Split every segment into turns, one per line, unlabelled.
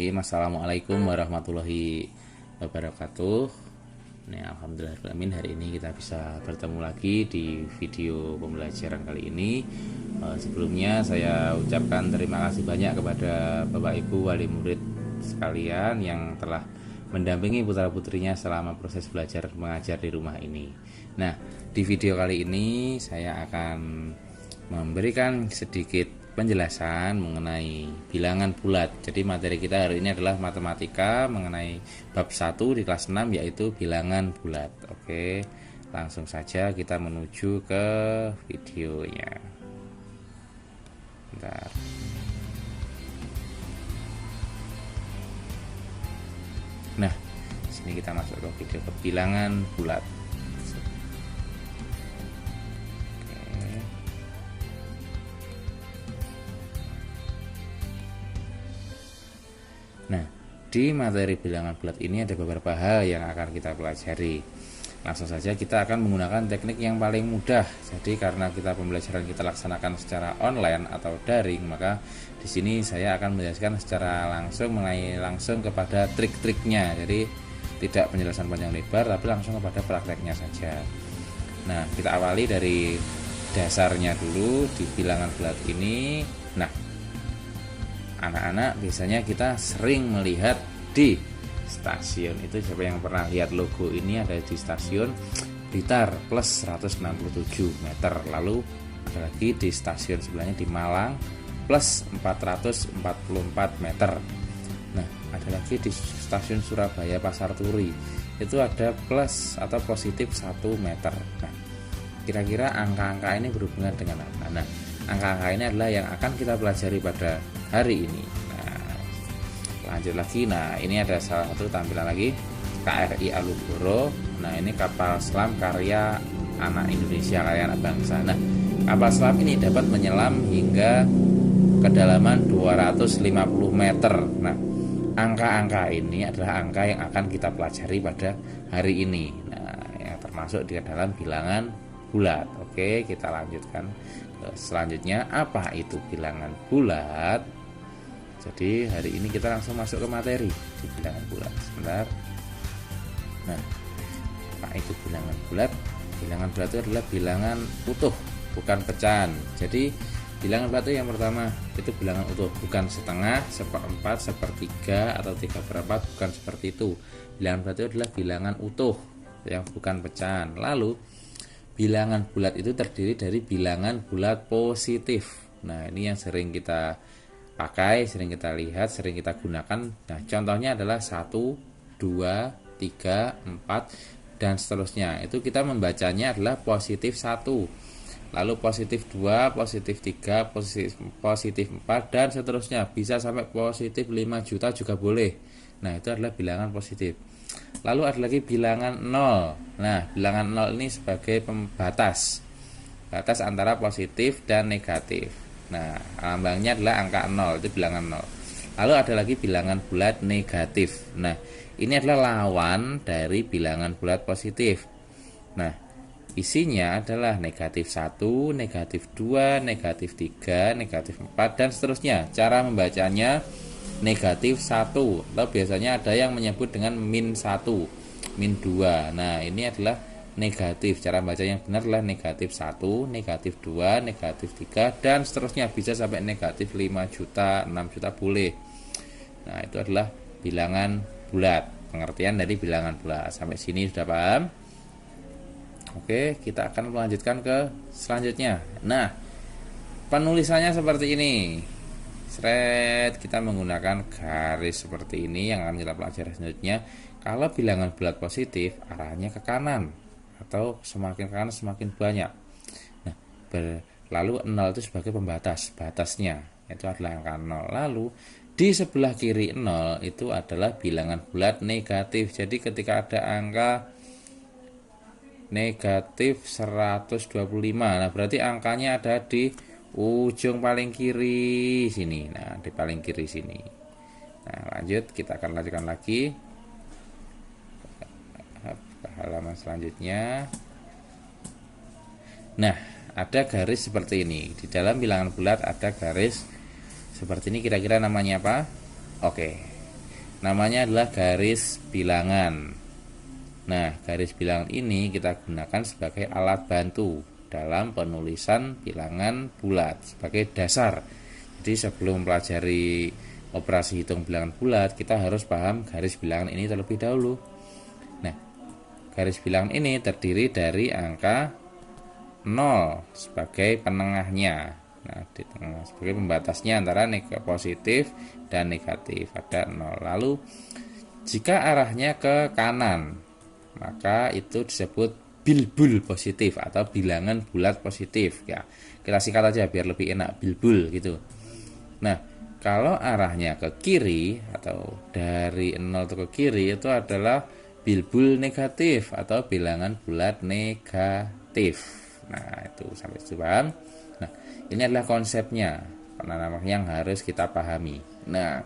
Bismillahirrahmanirrahim. Assalamualaikum warahmatullahi wabarakatuh. Alhamdulillahirrahmanirrahim, hari ini kita bisa bertemu lagi di video pembelajaran kali ini. Sebelumnya saya ucapkan terima kasih banyak kepada Bapak Ibu wali murid sekalian yang telah mendampingi putra-putrinya selama proses belajar mengajar di rumah ini. Nah, di video kali ini saya akan memberikan sedikit penjelasan mengenai bilangan bulat. Jadi materi kita hari ini adalah matematika mengenai bab 1 di kelas 6, yaitu bilangan bulat. Oke, langsung saja kita menuju ke videonya. Bentar. Nah, sini kita masuk ke video ke bilangan bulat. Nah, di materi bilangan bulat ini ada beberapa hal yang akan kita pelajari. Langsung saja kita akan menggunakan teknik yang paling mudah. Jadi karena pembelajaran kita laksanakan secara online atau daring, maka di sini saya akan menjelaskan secara langsung kepada trik-triknya. Jadi tidak penjelasan panjang lebar, tapi langsung kepada prakteknya saja. Nah, kita awali dari dasarnya dulu di bilangan bulat ini. Nah, anak-anak biasanya kita sering melihat di stasiun itu, siapa yang pernah lihat logo ini, ada di stasiun Blitar plus 167 meter, lalu ada lagi di stasiun sebelahnya di Malang plus 444 meter. Nah, ada lagi di stasiun Surabaya Pasar Turi itu ada plus atau positif 1 meter. Nah, kira-kira angka-angka ini berhubungan dengan apa? Nah, angka-angka ini adalah yang akan kita pelajari pada hari ini. Nah, lanjut lagi. Nah, ini ada salah satu tampilan lagi, KRI Alugoro. Nah, ini kapal selam karya anak Indonesia, karya anak bangsa. Nah, kapal selam ini dapat menyelam hingga kedalaman 250 meter. Nah, angka-angka ini adalah angka yang akan kita pelajari pada hari ini. Nah, yang termasuk di dalam bilangan bulat. Oke, kita lanjutkan selanjutnya. Apa itu bilangan bulat? Jadi hari ini kita langsung masuk ke materi di bilangan bulat. Sebentar. Nah, apa itu bilangan bulat? Bilangan bulat itu adalah bilangan utuh, bukan pecahan. Jadi bilangan bulat itu yang pertama itu bilangan utuh, bukan setengah, seperempat, sepertiga, atau 3/4, bukan seperti itu. Bilangan bulat itu adalah bilangan utuh yang bukan pecahan. Lalu bilangan bulat itu terdiri dari bilangan bulat positif. Nah, ini yang sering kita pakai, sering kita lihat, sering kita gunakan. Nah, contohnya adalah 1, 2, 3, 4, dan seterusnya. Itu kita membacanya adalah positif 1, lalu positif 2, positif 3, positif 4, dan seterusnya. Bisa sampai positif 5 juta juga boleh. Nah, itu adalah bilangan positif. Lalu ada lagi bilangan 0. Nah, bilangan 0 ini sebagai pembatas, batas antara positif dan negatif. Nah, lambangnya adalah angka 0, itu bilangan 0. Lalu ada lagi bilangan bulat negatif. Nah, ini adalah lawan dari bilangan bulat positif. Nah, isinya adalah negatif 1, negatif 2, negatif 3, negatif 4, dan seterusnya. Cara membacanya negatif 1, atau biasanya ada yang menyebut dengan min 1, min 2. Nah, ini adalah negatif. Cara baca yang benar adalah negatif 1, negatif 2, negatif 3, dan seterusnya. Bisa sampai negatif 5 juta, 6 juta boleh. Nah, itu adalah bilangan bulat. Pengertian dari bilangan bulat. Sampai sini sudah paham? Oke, kita akan melanjutkan ke selanjutnya. Nah, penulisannya seperti ini. Kita menggunakan garis seperti ini yang akan kita pelajari selanjutnya. Kalau bilangan bulat positif, arahnya ke kanan, atau semakin ke kanan semakin banyak. Nah, lalu 0 itu sebagai pembatas, batasnya itu adalah angka 0. Lalu di sebelah kiri 0 itu adalah bilangan bulat negatif. Jadi ketika ada angka negatif 125, nah berarti angkanya ada di ujung paling kiri sini. Nah, di paling kiri sini. Nah, lanjut, kita akan lanjutkan lagi ke halaman selanjutnya. Nah, ada garis seperti ini. Di dalam bilangan bulat ada garis seperti ini, kira-kira namanya apa? Oke. namanya adalah garis bilangan. Nah, garis bilangan ini kita gunakan sebagai alat bantu dalam penulisan bilangan bulat sebagai dasar. Jadi sebelum pelajari operasi hitung bilangan bulat, kita harus paham garis bilangan ini terlebih dahulu. Nah, garis bilangan ini terdiri dari angka 0 sebagai penengahnya. Nah, di tengah sebagai pembatasnya antara positif dan negatif, ada 0. Lalu jika arahnya ke kanan, maka itu disebut bilbul positif atau bilangan bulat positif. Ya, kita singkat aja biar lebih enak, bilbul gitu. Nah, kalau arahnya ke kiri atau dari 0 ke kiri itu adalah bilbul negatif atau bilangan bulat negatif. Nah, itu sampai situ paham. Nah, ini adalah konsepnya yang harus kita pahami. Nah,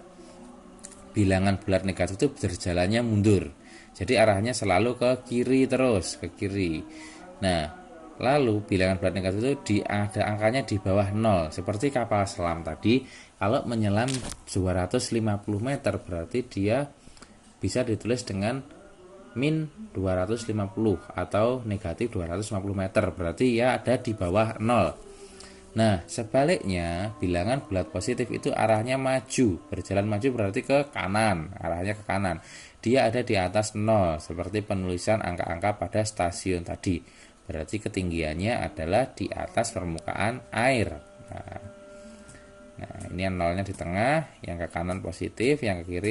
bilangan bulat negatif itu berjalannya mundur. Jadi arahnya selalu ke kiri terus, ke kiri. Nah, lalu bilangan bulat negatif itu ada angkanya di bawah 0. Seperti kapal selam tadi, kalau menyelam 250 meter berarti dia bisa ditulis dengan min 250 atau negatif 250 meter, berarti ya ada di bawah 0. Nah, sebaliknya bilangan bulat positif itu arahnya maju, berjalan maju berarti ke kanan, arahnya ke kanan. Dia ada di atas 0, seperti penulisan angka-angka pada stasiun tadi. Berarti ketinggiannya adalah di atas permukaan air. Nah, ini yang 0-nya di tengah, yang ke kanan positif, yang ke kiri